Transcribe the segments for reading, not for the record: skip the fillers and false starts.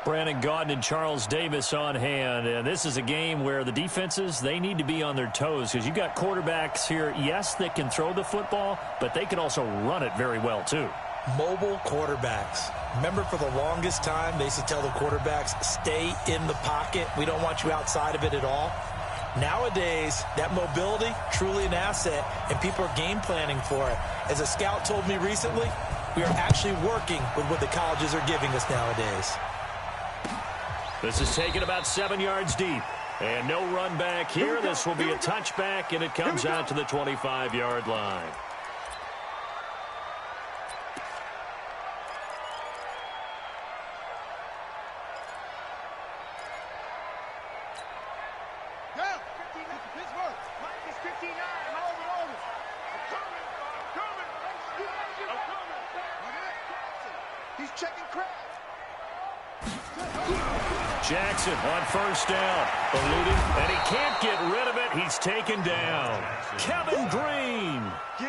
Brandon Gaudin and Charles Davis on hand. And this is a game where the defenses, they need to be on their toes because you've got quarterbacks here, yes, that can throw the football, but they can also run it very well too. Mobile quarterbacks. Remember, for the longest time, they used to tell the quarterbacks, stay in the pocket. We don't want you outside of it at all. Nowadays, that mobility, truly an asset, and people are game planning for it. As a scout told me recently, we are actually working with what the colleges are giving us nowadays. This is taken about 7 yards deep. And no run back here. This will be a touchback, and it comes out to the 25-yard line. Jackson on first down, eluding, and he can't get rid of it. He's taken down. Kevin Green.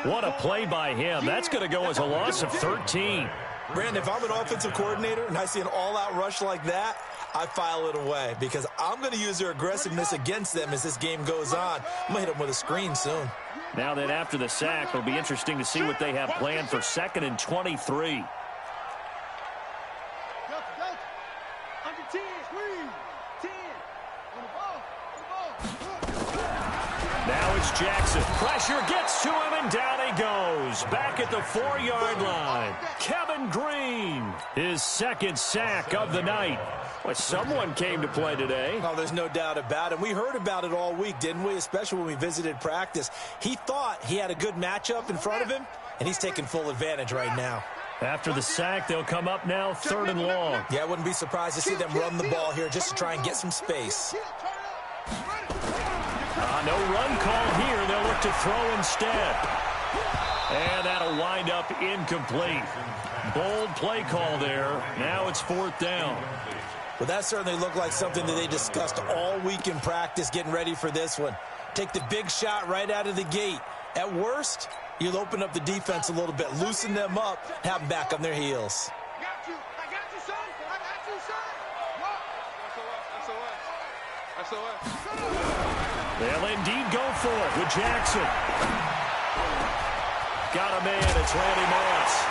What a play by him. That's going to go as a loss of 13. Brandon, if I'm an offensive coordinator and I see an all-out rush like that, I file it away because I'm going to use their aggressiveness against them as this game goes on. I'm going to hit them with a screen soon. Now then, after the sack, it'll be interesting to see what they have planned for 2nd and 23. Now it's Jackson. Pressure gets to him, and down he goes. Back at the 4-yard line. Kevin Green, his 2nd sack of the night. Well, someone came to play today. Oh, there's no doubt about it. We heard about it all week, didn't we? Especially when we visited practice. He thought he had a good matchup in front of him, and he's taking full advantage right now. After the sack, they'll come up now 3rd and long. Yeah, I wouldn't be surprised to see them run the ball here just to try and get some space. No run call here. They'll look to throw instead. And that'll wind up incomplete. Bold play call there. Now it's 4th down. Well, that certainly looked like something that they discussed all week in practice getting ready for this one. Take the big shot right out of the gate. At worst, you'll open up the defense a little bit, loosen them up, have them back on their heels. I got you, son. I got you, son. SOS. They'll indeed go for it with Jackson. Got a man, it's Randy Moss.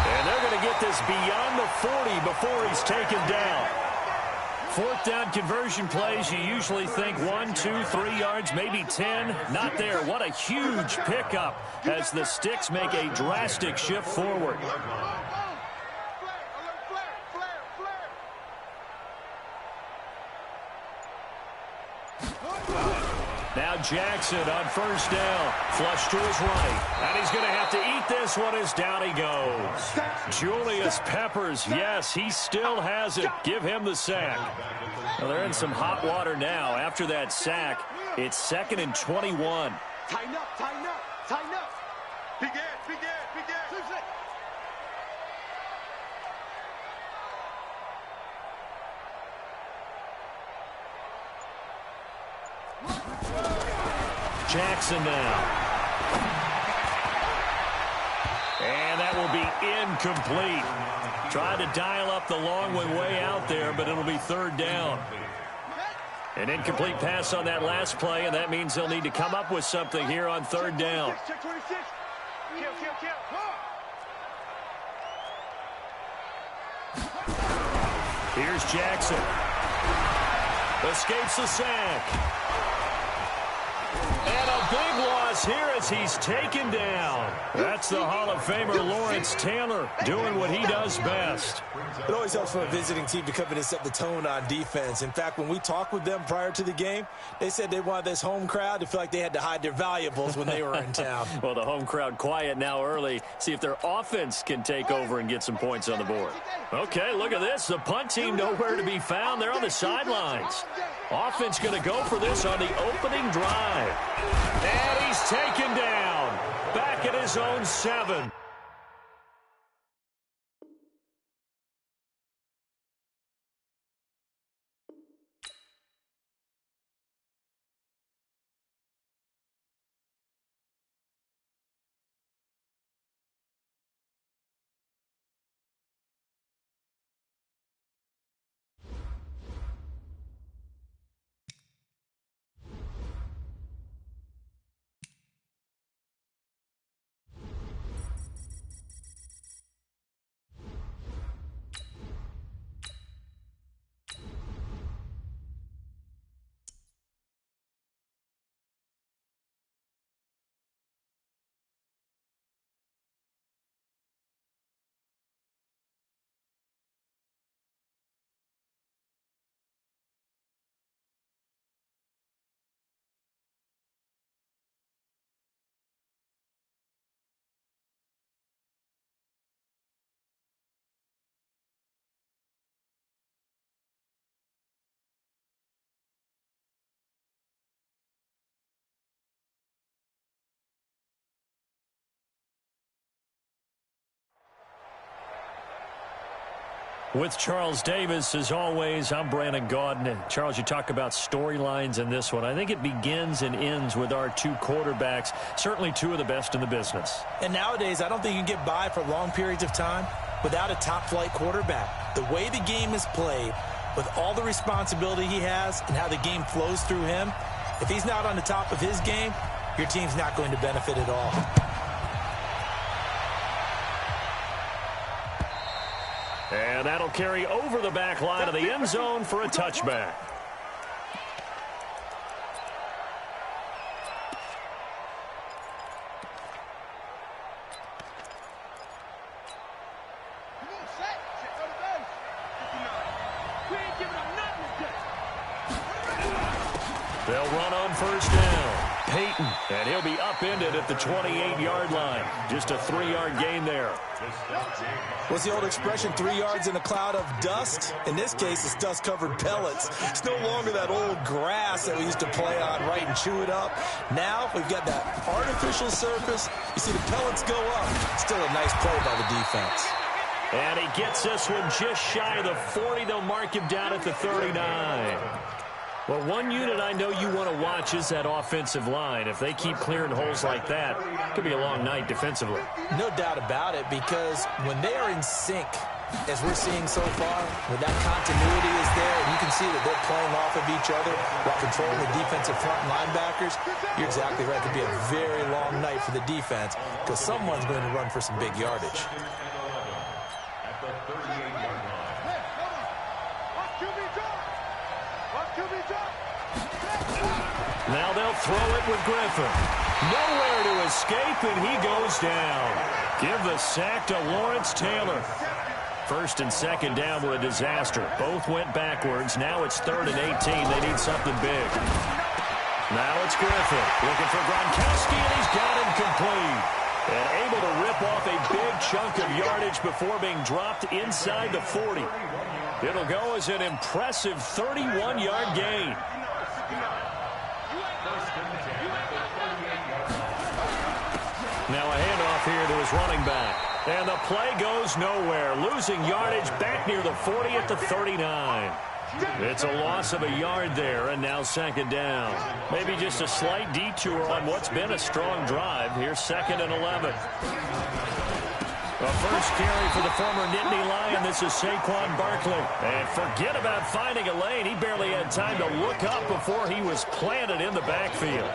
And they're going to get this beyond the 40 before he's taken down. 4th down conversion plays, you usually think 1, 2, 3 yards, maybe 10. Not there. What a huge pickup as the Sticks make a drastic shift forward. Now Jackson on first down. Flush to his right. And he's going to have to eat this one as down he goes. Julius Peppers, yes, he still has it. Give him the sack. Well, they're in some hot water now. After that sack, it's 2nd and 21. Tighten up, tighten up, tighten up. Big ass, big ass, big ass. Jackson now. And that will be incomplete. Tried to dial up the long one way out there, but it'll be 3rd down. An incomplete pass on that last play, and that means they'll need to come up with something here on 3rd down. Here's Jackson. Escapes the sack. And a big loss here as he's taken down. That's the Hall of Famer Lawrence Taylor doing what he does best. It always helps for a visiting team to come in and set the tone on defense. In fact, when we talked with them prior to the game, they said they wanted this home crowd to feel like they had to hide their valuables when they were in town. Well, the home crowd quiet now early. See if their offense can take over and get some points on the board. Okay, look at this. The punt team nowhere to be found. They're on the sidelines. Offense going to go for this on the opening drive. And he's taken down. Back at his own 7. With Charles Davis, as always, I'm Brandon Gaudin. Charles, you talk about storylines in this one. I think it begins and ends with our two quarterbacks, certainly two of the best in the business. And nowadays, I don't think you can get by for long periods of time without a top-flight quarterback. The way the game is played, with all the responsibility he has and how the game flows through him, if he's not on the top of his game, your team's not going to benefit at all. And that'll carry over the back line of the end zone for a touchback. They'll run on first down. Peyton, and he'll be upended at the 28-yard line. Just a 3-yard gain there. What's the old expression, 3 yards in a cloud of dust? In this case, it's dust-covered pellets. It's no longer that old grass that we used to play on, right, and chew it up. Now we've got that artificial surface. You see the pellets go up. Still a nice play by the defense. And he gets this one just shy of the 40. They'll mark him down at the 39. Well, one unit I know you want to watch is that offensive line. If they keep clearing holes like that, it could be a long night defensively. No doubt about it, because when they are in sync, as we're seeing so far, when that continuity is there, and you can see that they're playing off of each other while controlling the defensive front linebackers, you're exactly right. It could be a very long night for the defense, because someone's going to run for some big yardage. Now they'll throw it with Griffin. Nowhere to escape, and he goes down. Give the sack to Lawrence Taylor. First and second down were a disaster. Both went backwards. Now it's 3rd and 18. They need something big. Now it's Griffin looking for Gronkowski, and he's got him complete. And able to rip off a big chunk of yardage before being dropped inside the 40. It'll go as an impressive 31-yard gain. Now a handoff here to his running back. And the play goes nowhere. Losing yardage back near the 40 at the 39. It's a loss of a yard there, and now second down. Maybe just a slight detour on what's been a strong drive. Here's 2nd and 11. A first carry for the former Nittany Lion. This is Saquon Barkley. And forget about finding a lane. He barely had time to look up before he was planted in the backfield.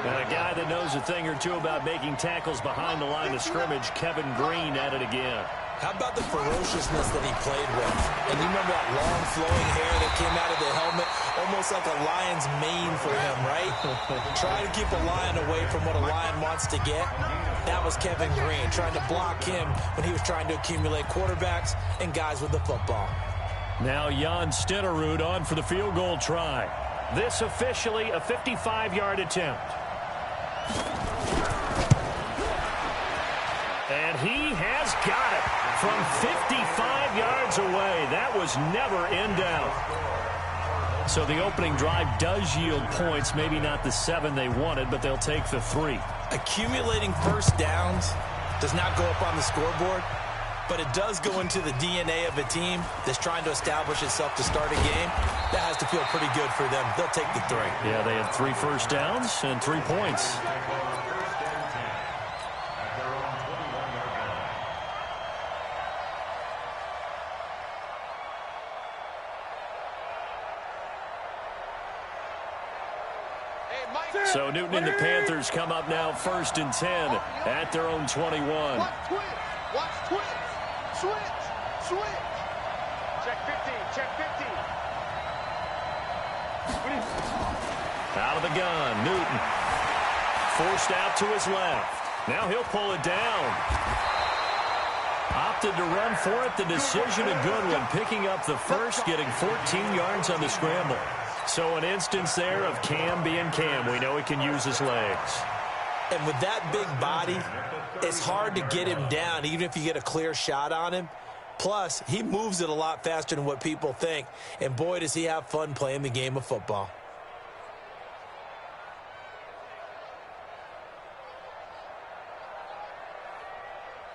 And a guy that knows a thing or two about making tackles behind the line of scrimmage, Kevin Green, at it again. How about the ferociousness that he played with? And you remember that long flowing hair that came out of the helmet? Almost like a lion's mane for him, right? Trying to keep a lion away from what a lion wants to get. That was Kevin Green, trying to block him when he was trying to accumulate quarterbacks and guys with the football. Now Jan Stenerud on for the field goal try. This officially a 55-yard attempt. And he has got it from 55 yards away. That was never in doubt. So the opening drive does yield points, maybe not the 7 they wanted, but they'll take the 3. Accumulating first downs does not go up on the scoreboard, but it does go into the DNA of a team that's trying to establish itself to start a game. That has to feel pretty good for them. They'll take the 3. Yeah, they had 3 first downs and 3 points. So Newton and the Panthers come up now 1st and 10 at their own 21. Watch twitch. Watch twitch. Switch. Switch. Check 15. Check 15. Out of the gun, Newton. Forced out to his left. Now he'll pull it down. Opted to run for it. The decision a good one. Picking up the first, getting 14 yards on the scramble. So an instance there of Cam being Cam. We know he can use his legs. And with that big body, it's hard to get him down, even if you get a clear shot on him. Plus, he moves it a lot faster than what people think. And boy, does he have fun playing the game of football.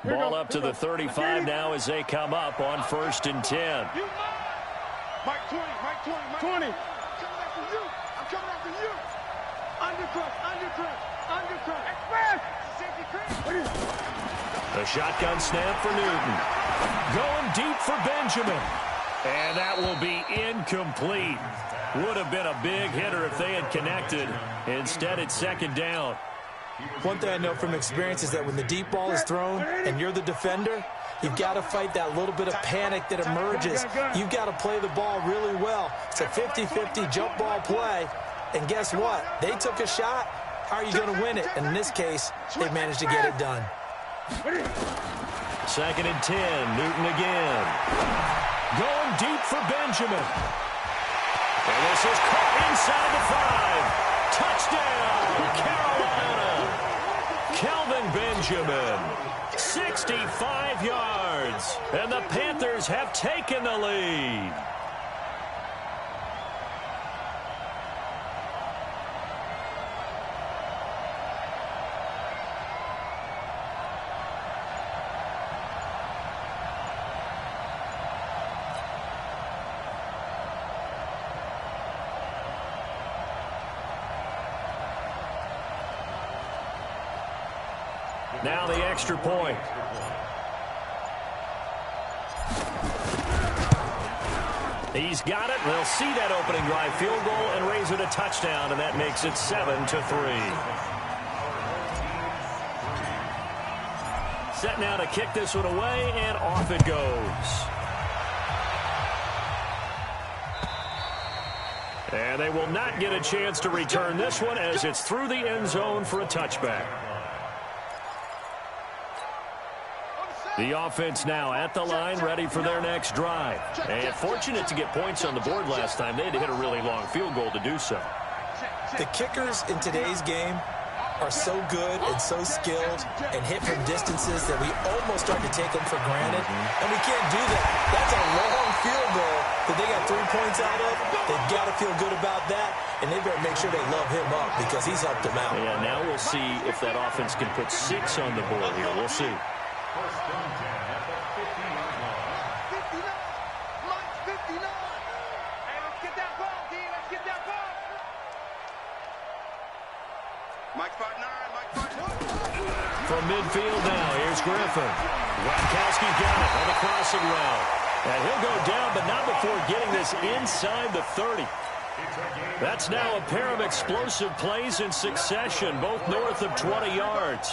Ball up to the 35 now as they come up on 1st and 10. Mike 20, Mike 20, Mike 20. I'm coming after you. I'm coming after you. Undercut, undercut, undercut. Express. Safety cream. The shotgun snap for Newton. Going deep for Benjamin. And that will be incomplete. Would have been a big hitter if they had connected. Instead, it's 2nd down. One thing I know from experience is that when the deep ball is thrown and you're the defender, you've got to fight that little bit of panic that emerges. You've got to play the ball really well. It's a 50-50 jump ball play. And guess what? They took a shot. How are you going to win it? And in this case, they managed to get it done. 2nd and 10. Newton again. Going deep for Benjamin. And this is caught inside the 5. Touchdown, Carolina. Kelvin Benjamin, 65 yards. And the Panthers have taken the lead. Now the extra point. He's got it. They'll see that opening drive field goal and raise it a touchdown, and that makes it 7-3. Set now to kick this one away, and off it goes. And they will not get a chance to return this one as it's through the end zone for a touchback. The offense now at the line, ready for their next drive. And fortunate to get points on the board last time. They had to hit a really long field goal to do so. The kickers in today's game are so good and so skilled and hit from distances that we almost start to take them for granted. And we can't do that. That's a long field goal that they got 3 points out of. They've got to feel good about that, and they better make sure they love him up because he's helped them out. Yeah, now we'll see if that offense can put 6 on the board here. We'll see. From midfield now, here's Griffin. Gronkowski got it on the crossing route. And he'll go down, but not before getting this inside the 30. That's now a pair of explosive plays in succession, both north of 20 yards.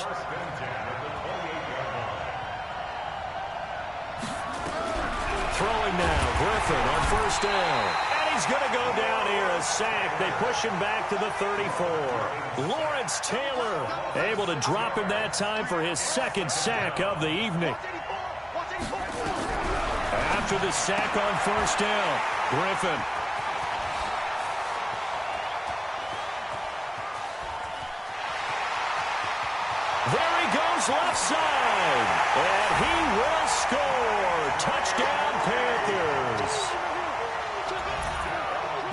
Throwing now, Griffin on 1st down. He's going to go down here, a sack. They push him back to the 34. Lawrence Taylor able to drop him that time for his 2nd sack of the evening. After the sack on 1st down, Griffin. There he goes left side. And he will score. Touchdown, Panthers.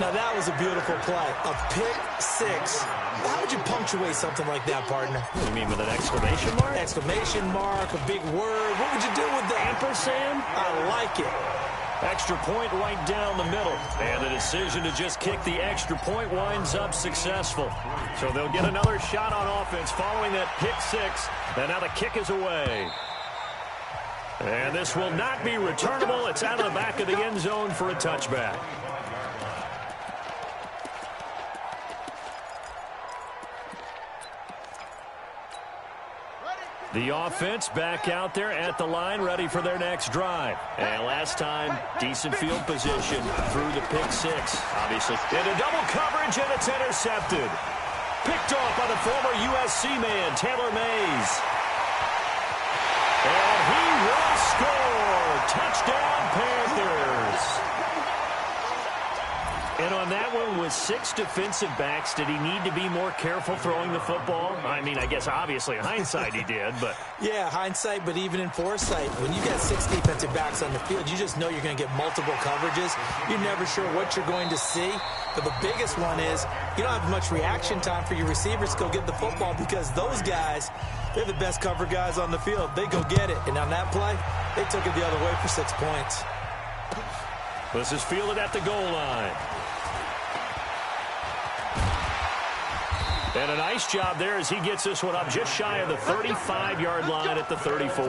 Now, that was a beautiful play. A pick 6. How would you punctuate something like that, partner? What do you mean, with an exclamation mark? Exclamation mark, a big word. What would you do with that? Ampersand? I like it. Extra point right down the middle. And the decision to just kick the extra point winds up successful. So they'll get another shot on offense following that pick 6. And now the kick is away. And this will not be returnable. It's out of the back of the end zone for a touchback. The offense back out there at the line, ready for their next drive. And last time, decent field position through the pick 6, obviously. Into double coverage, and it's intercepted. Picked off by the former USC man, Taylor Mays. And he will score. Touchdown, Panthers. And on that one, with 6 defensive backs, did he need to be more careful throwing the football? I mean, I guess obviously in hindsight he did, but... Yeah, hindsight, but even in foresight, when you got 6 defensive backs on the field, you just know you're going to get multiple coverages. You're never sure what you're going to see. But the biggest one is you don't have much reaction time for your receivers to go get the football because those guys, They're the best cover guys on the field. They go get it. And on that play, they took it the other way for 6 points. This is fielded at the goal line. And a nice job there as he gets this one up just shy of the 35-yard line at the 34.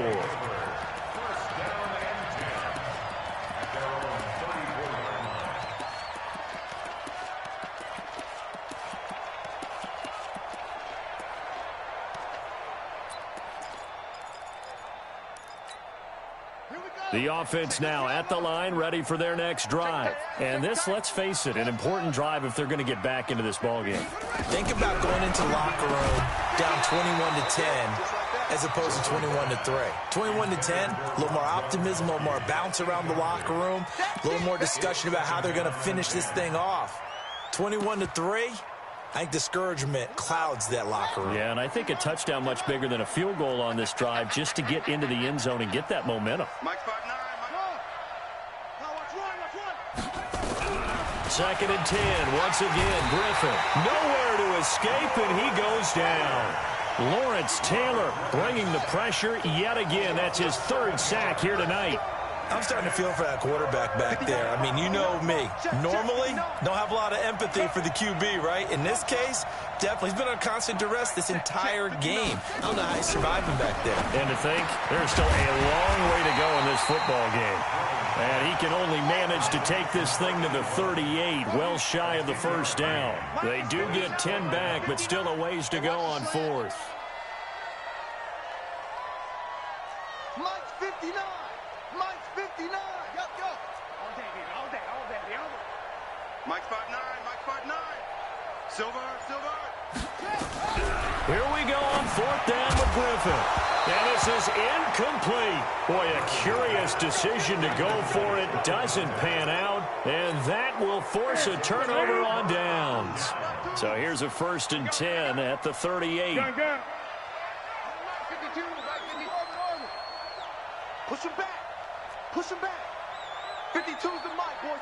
The offense now at the line, ready for their next drive. And this, let's face it, an important drive if they're going to get back into this ballgame. Think about going into the locker room down 21-10 as opposed to 21-3. 21-10, a little more optimism, a little more bounce around the locker room, a little more discussion about how they're going to finish this thing off. 21-3, I think discouragement clouds that locker room. Yeah, and I think a touchdown much bigger than a field goal on this drive just to get into the end zone and get that momentum. Second and 10, once again, Griffin. Nowhere to escape, and he goes down. Lawrence Taylor bringing the pressure yet again. That's his third sack here tonight. I'm starting to feel for that quarterback back there. I mean, you know me. Normally, don't have a lot of empathy for the QB, right? In this case, definitely. He's been on constant duress this entire game. I don't know how he's surviving back there. And to think, there's still a long way to go in this football game. And he can only manage to take this thing to the 38, well shy of the first down. They do get 10 back, but still a ways to go on fourth. Mike's 59. Mike's 59. Go, go. All day, baby. All day, all day. The other. Mike's 5'9". Mike's 5'9". Silver, silver. Here we go on fourth down with Griffin. And this is incomplete. Boy, a curious decision to go for it. Doesn't pan out. And that will force a turnover on downs. So here's a first and 10 at the 38. Push him back. Push him back. 52's the mic, boys.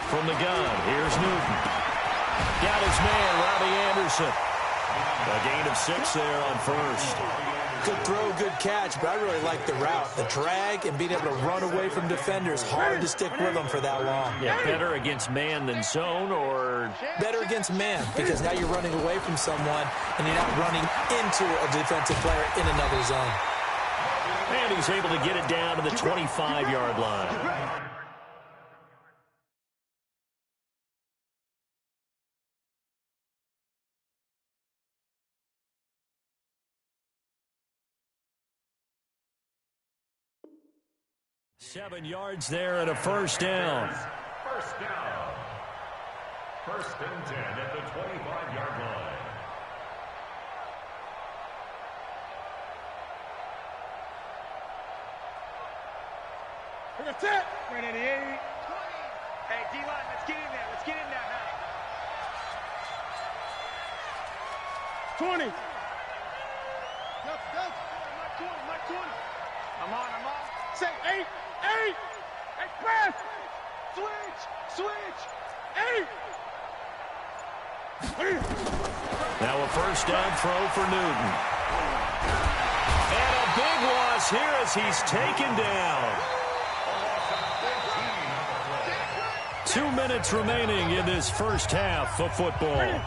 From the gun, here's Newton. Got his man, Robbie Anderson. A gain of 6 there on first. Good throw, good catch, but I really like the route. The drag and being able to run away from defenders. Hard to stick with them for that long. Yeah, better against man than zone, or better against man, because now you're running away from someone and you're not running into a defensive player in another zone. And he's able to get it down to the 25-yard line. Seven yards there and a first down. First down. First and 10 at the 25-yard line. That's it. Right at the 8. Hey, D-line, let's get in there. Let's get in there now. 20. Yep. Mike 20. I'm on. Say 8. Express. Switch. 8. Now a first down throw for Newton. And a big loss here as he's taken down. 2 minutes remaining in this first half of football.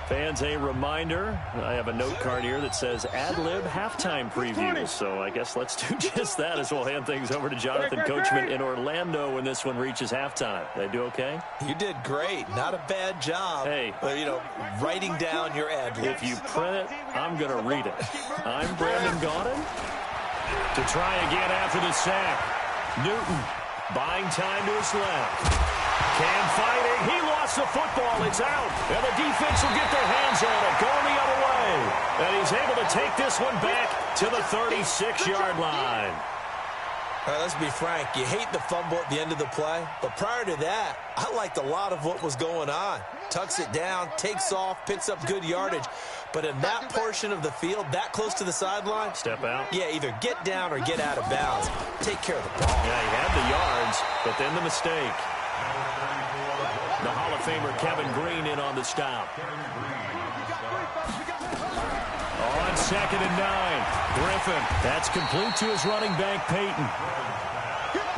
Fans, a reminder, I have a note card here that says ad-lib halftime preview. So I guess let's do just that as we'll hand things over to Jonathan Coachman in Orlando when this one reaches halftime. Did I do okay? You did great. Not a bad job. Hey. Writing down your ad-libs. If you print it, I'm going to read it. I'm Brandon Gaudin. To try again after the sack. Newton buying time to his left. Can fight it. He lost the football. It's out. And the defense will get their hands on it. Going the other way. And he's able to take this one back to the 36-yard line. All right, let's be frank. You hate the fumble at the end of the play. But prior to that, I liked a lot of what was going on. Tucks it down, takes off, picks up good yardage. But in that portion of the field, that close to the sideline. Step out. Yeah, either get down or get out of bounds. Take care of the ball. Yeah, he had the yards, but then the mistake. The Hall of Famer Kevin Green in on the stop. On 2nd and 9. Griffin. That's complete to his running back, Peyton.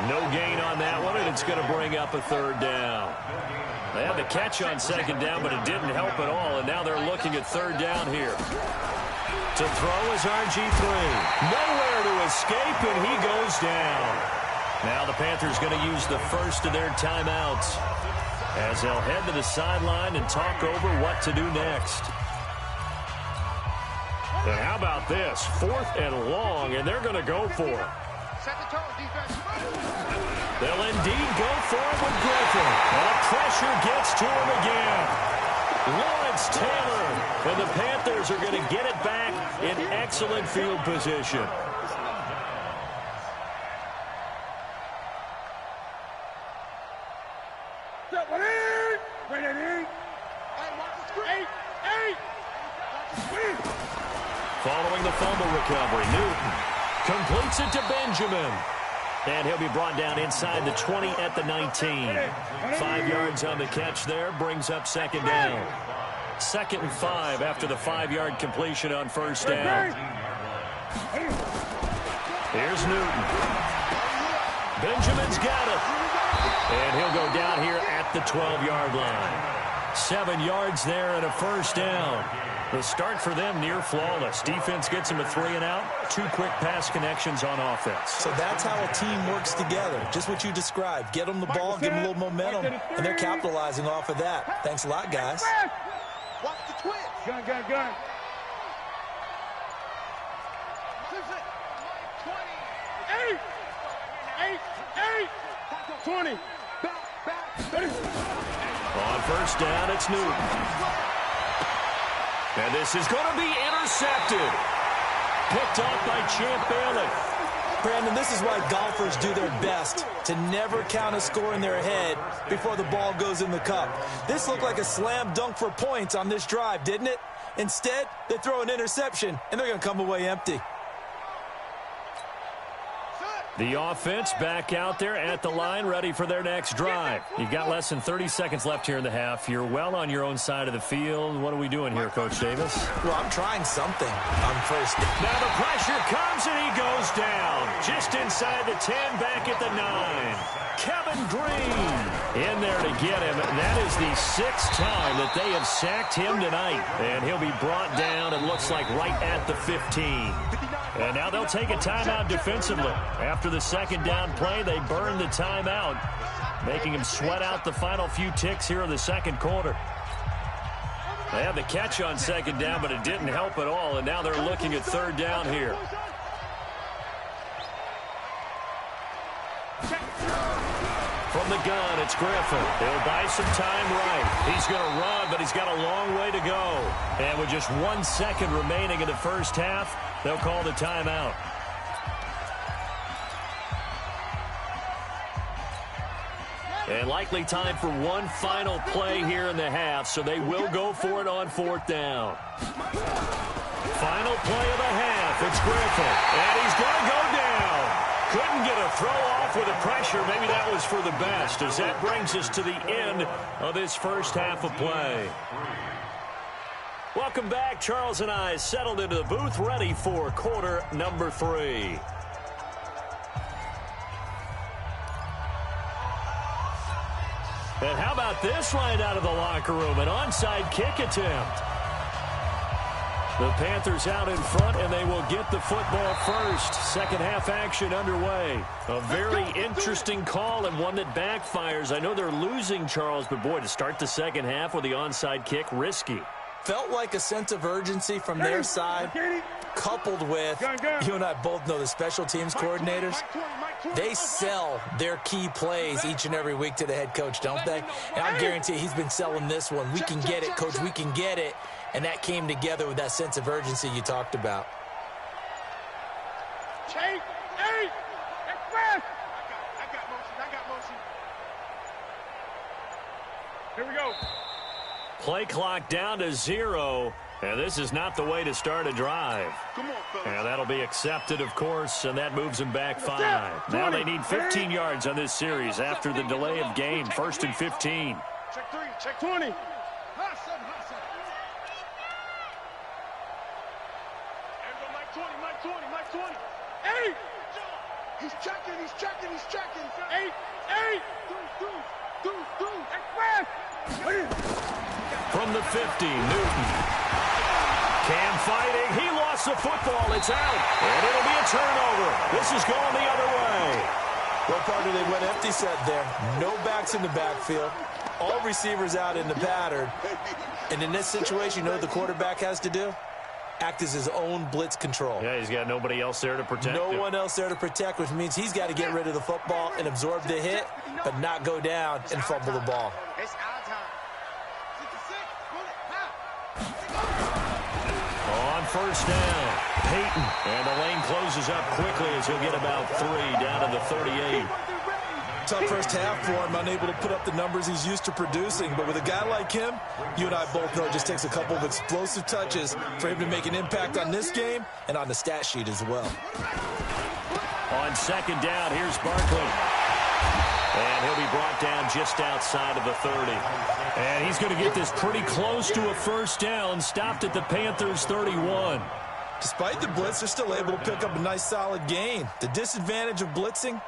No gain on that one, and it's going to bring up a 3rd down. They had the catch on 2nd down, but it didn't help at all, and now they're looking at 3rd down here. To throw is RG3. Nowhere to escape, and he goes down. Now the Panthers going to use the first of their timeouts as they'll head to the sideline and talk over what to do next. And how about this? 4th and long, and they're going to go for it. Set the tone, defense. They'll indeed go for it with Griffin. And the pressure gets to him again. Lawrence Taylor. And the Panthers are going to get it back in excellent field position. Following the fumble recovery, Newton completes it to Benjamin. And he'll be brought down inside the 20 at the 19. 5 yards on the catch there, brings up 2nd down. 2nd and 5 after the 5-yard completion on 1st down. Here's Newton. Benjamin's got it. And he'll go down here at the 12-yard line. 7 yards there and a 1st down. The start for them near flawless. Defense gets them a 3-and-out. 2 quick pass connections on offense. So that's how a team works together. Just what you described. Get them the ball, give them a little momentum, and they're capitalizing off of that. Thanks a lot, guys. Watch the twitch. Gun. 20. On 1st down, it's Newton. And this is going to be intercepted. Picked off by Champ Bailey. Brandon, this is why golfers do their best to never count a score in their head before the ball goes in the cup. This looked like a slam dunk for points on this drive, didn't it? Instead, they throw an interception, and they're going to come away empty. The offense back out there at the line, ready for their next drive. You've got less than 30 seconds left here in the half. You're well on your own side of the field. What are we doing here, Coach Davis? Well, I'm trying something on 1st down. Now the pressure comes, and he goes down. Just inside the 10, back at the 9. Kevin Green in there to get him. That is the 6th time that they have sacked him tonight. And he'll be brought down, it looks like, right at the 15. And now they'll take a timeout defensively. After the 2nd down play, they burn the timeout, making him sweat out the final few ticks here in the 2nd quarter. They had the catch on 2nd down, but it didn't help at all, and now they're looking at 3rd down here. From the gun, it's Griffin. He'll buy some time right. He's going to run, but he's got a long way to go. And with just 1 second remaining in the 1st half, they'll call the timeout. And likely time for one final play here in the half, so they will go for it on 4th down. Final play of the half. It's Griffin, and he's going to go down. Couldn't get a throw off with the pressure. Maybe that was for the best, as that brings us to the end of this 1st half of play. Welcome back. Charles and I settled into the booth, ready for quarter number 3. And how about this right out of the locker room? An onside kick attempt. The Panthers out in front, and they will get the football first. 2nd half action underway. A very interesting call and one that backfires. I know they're losing, Charles, but boy, to start the 2nd half with the onside kick, risky. Felt like a sense of urgency from their side, coupled with, you and I both know the special teams coordinators, they sell their key plays each and every week to the head coach, don't they? And I guarantee he's been selling this one. We can get it, coach, we can get it. And that came together with that sense of urgency you talked about. I got motion. Here we go. Play clock down to 0, and this is not the way to start a drive. Come on, fellas. And that'll be accepted, of course, and that moves them back 5. Now they need 15 yards on this series after the delay of game. 1st and 15. Check 3, check 20. Mike 20, Mike 20. 8. He's checking, he's checking, he's checking. 8, 8. Deuce. Express. From the 50, Newton. Cam fighting. He lost the football. It's out. And it'll be a turnover. This is going the other way. Well, partner, they went empty set there. No backs in the backfield. All receivers out in the pattern. And in this situation, you know what the quarterback has to do? Act as his own blitz control. Yeah, he's got nobody else there to protect him. No one else there to protect, which means he's got to get rid of the football and absorb the hit, but not go down and fumble the ball. It's our time. 66. On first down, Peyton. And the lane closes up quickly as he'll get about 3 down to the 38. Tough first half for him, unable to put up the numbers he's used to producing. But with a guy like him, you and I both know it just takes a couple of explosive touches for him to make an impact on this game and on the stat sheet as well. On second down, here's Barkley. And he'll be brought down just outside of the 30. And he's going to get this pretty close to a first down, stopped at the Panthers' 31. Despite the blitz, they're still able to pick up a nice solid gain. The disadvantage of blitzing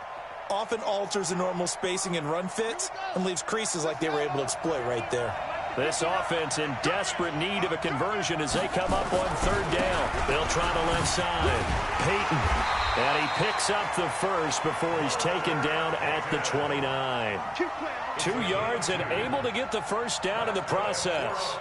often alters the normal spacing and run fits and leaves creases like they were able to exploit right there. This offense in desperate need of a conversion as they come up on third down. They'll try the left side. Peyton. And he picks up the first before he's taken down at the 29. 2 yards and able to get the first down in the process.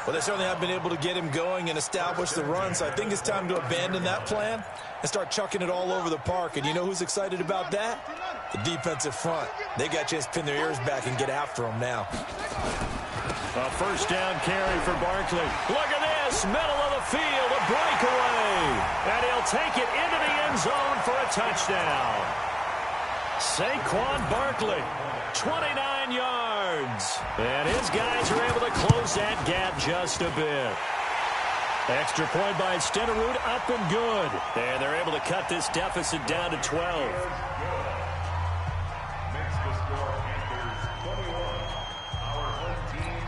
Well, they certainly have been able to get him going and establish the run, so I think it's time to abandon that plan and start chucking it all over the park. And you know who's excited about that? The defensive front. They got a chance to pin their ears back and get after him now. A first down carry for Barkley. Look at this, middle of the field, a breakaway. And he'll take it into the end zone for a touchdown. Saquon Barkley, 29 yards. And his guys are able to close that gap just a bit. Extra point by Stenerud, up and good. And they're able to cut this deficit down to 12. Makes the score Panthers 21. Our home team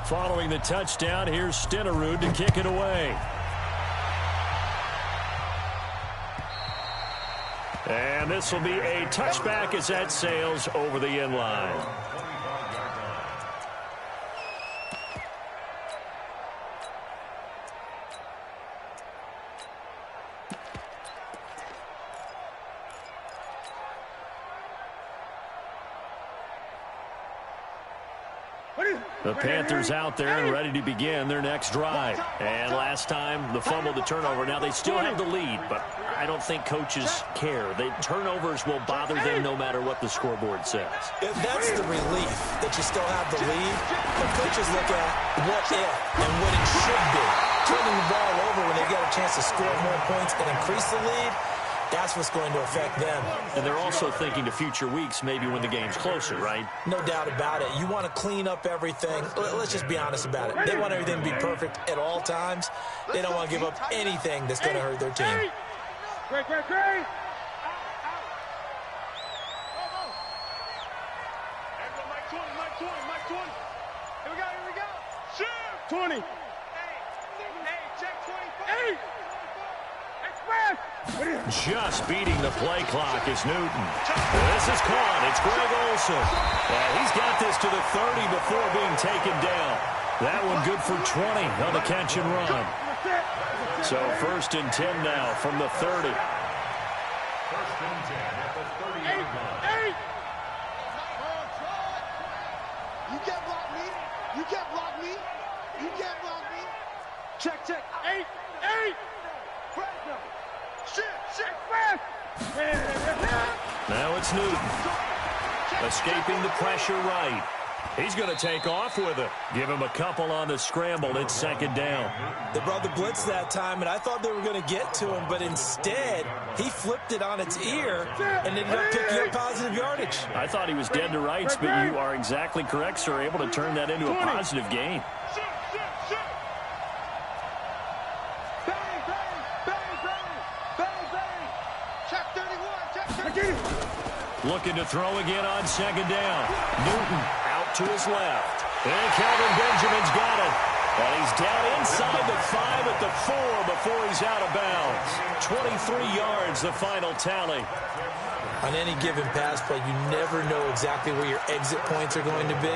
10. Following the touchdown, here's Stenerud to kick it away. And this will be a touchback as that sails over the end line. The Panthers out there and ready to begin their next drive. And last time, the fumble, the turnover. Now, they still have the lead, but I don't think coaches care. The turnovers will bother them no matter what the scoreboard says. That's the relief that you still have the lead. But coaches look at what if and what it should be. Turning the ball over when they get a chance to score more points and increase the lead, that's what's going to affect them. And they're also thinking to future weeks, maybe when the game's closer, right? No doubt about it. You want to clean up everything. Let's just be honest about it. They want everything to be perfect at all times. They don't want to give up anything that's going to hurt their team. Great. Mike 20. Here we go. Shoot. 20. Hey, check 25. 8. Express. Just beating the play clock is Newton. This is caught. It's Greg Olsen. And he's got this to the 30 before being taken down. That one good for 20 on the catch and run. So first and 10 now from the 30. First and 10 at the 38 line. 8. You can't block me. You can't block me. You can't block me. Check. 8. Shit. Now it's Newton. Escaping the pressure right. He's going to take off with it. Give him a couple on the scramble. It's second down. They brought the blitz that time, and I thought they were going to get to him, but instead, he flipped it on its ear and ended up picking up positive yardage. I thought he was dead to rights, but you are exactly correct, sir. Able to turn that into a positive gain. Looking to throw again on second down. Newton out to his left. And Calvin Benjamin's got it. And he's down inside the 5 at the 4 before he's out of bounds. 23 yards, the final tally. On any given pass play, you never know exactly where your exit points are going to be.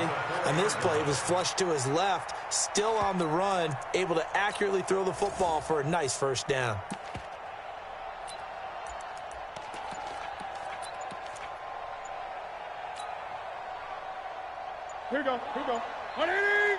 On this play, it was flushed to his left, still on the run, able to accurately throw the football for a nice first down. Here we go. 180!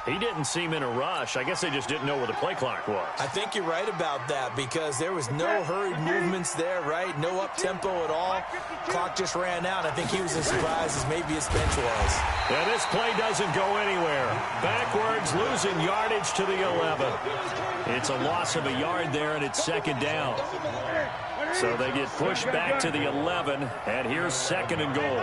He didn't seem in a rush. I guess they just didn't know where the play clock was. I think you're right about that because there was no hurried movements there, right? No up-tempo at all. Clock just ran out. I think he was as surprised as maybe his bench was. Yeah, this play doesn't go anywhere. Backwards, losing yardage to the 11. It's a loss of a yard there, and it's second down. So they get pushed back to the 11, and here's second and goal.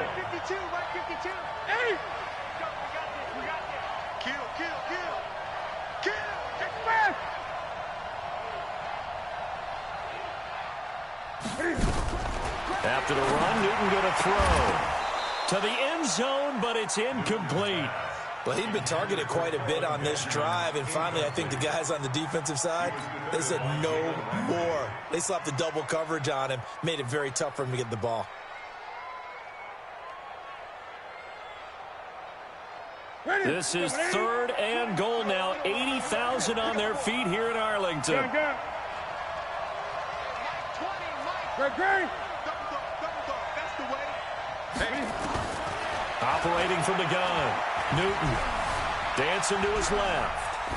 After the run, Newton going to throw to the end zone, but it's incomplete. Well, he'd been targeted quite a bit on this drive, and finally I think the guys on the defensive side, they said no more. They slapped the double coverage on him, made it very tough for him to get the ball. This is third and goal now. 80,000 on their feet here in Arlington. Great. Operating from the gun. Newton dancing to his left.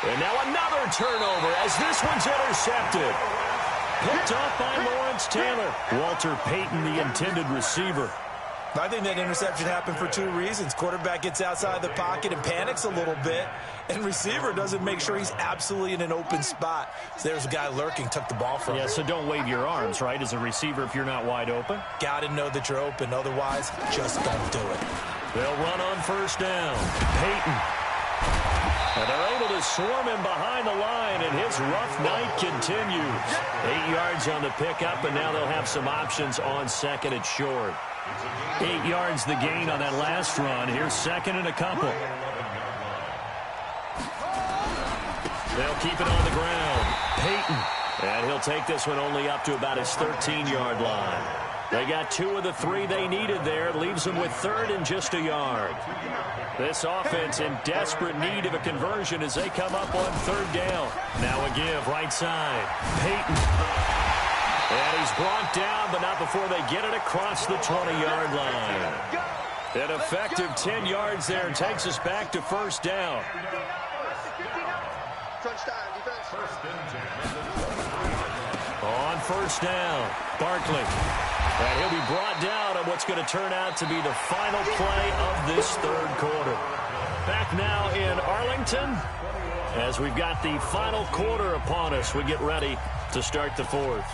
And now another turnover as this one's intercepted. Picked off by Lawrence Taylor. Walter Payton, the intended receiver. I think that interception happened for two reasons. Quarterback gets outside the pocket and panics a little bit, and receiver doesn't make sure he's absolutely in an open spot. So there's a guy lurking, took the ball from him. Yeah, so don't wave your arms, right, as a receiver if you're not wide open. Got to know that you're open. Otherwise, just don't do it. They'll run on first down. Payton. And they're able to swarm him behind the line, and his rough night continues. 8 yards on the pickup, and now they'll have some options on second and short. 8 yards the gain on that last run. Here's second and a couple. They'll keep it on the ground. Payton. And he'll take this one only up to about his 13-yard line. They got 2 of the 3 they needed there. Leaves them with third and just a yard. This offense in desperate need of a conversion as they come up on third down. Now a give right side. Payton. And he's brought down, but not before they get it across the 20-yard line. An effective 10 yards there takes us back to first down. On first down, Barkley. And he'll be brought down on what's going to turn out to be the final play of this third quarter. Back now in Arlington as we've got the final quarter upon us. We get ready to start the fourth.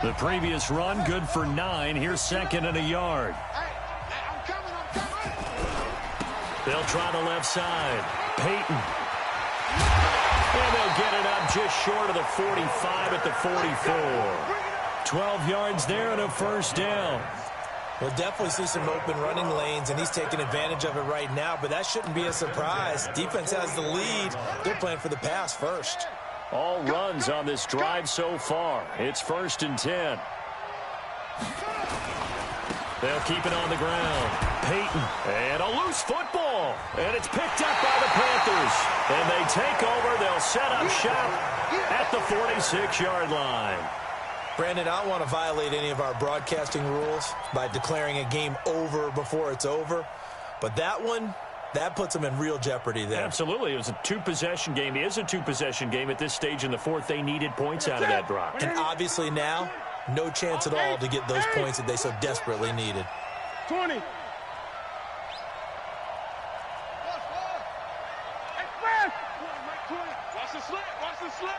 The previous run, good for 9. Here's second and a yard. They'll try the left side. Payton. And they'll get it up just short of the 45 at the 44. 12 yards there and a first down. We'll definitely see some open running lanes, and he's taking advantage of it right now, but that shouldn't be a surprise. Defense has the lead. They're playing for the pass first. All runs on this drive so far. It's first and 10. They'll keep it on the ground. Payton. And a loose football. And it's picked up by the Panthers. And they take over. They'll set up shop at the 46-yard line. Brandon, I don't want to violate any of our broadcasting rules by declaring a game over before it's over. But that one, that puts them in real jeopardy there. Absolutely. It was a two-possession game. It is a two-possession game at this stage in the fourth. They needed points out of that drop. And obviously now, no chance at all to get those points that they so desperately needed. 20. Watch the slant. Watch the slant.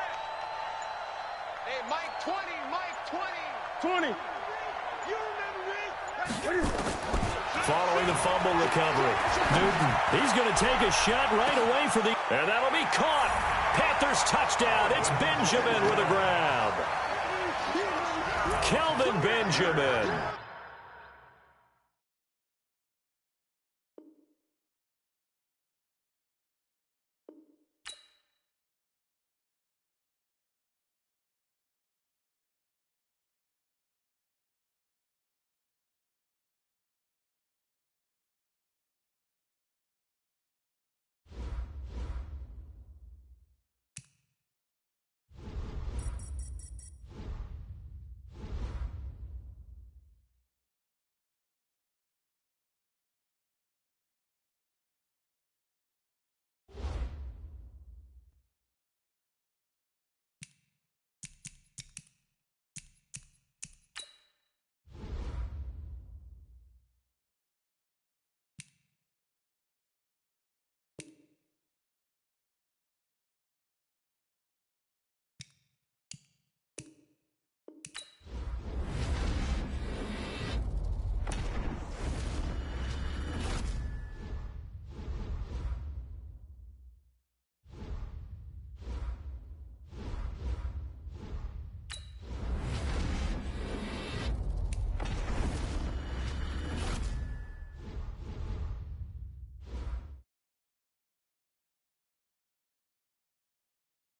Hey, Mike 20. Mike 20. 20. You remember me? Following the fumble recovery. Newton, he's going to take a shot right away for the... And that'll be caught. Panthers touchdown. It's Benjamin with a grab. Kelvin Benjamin.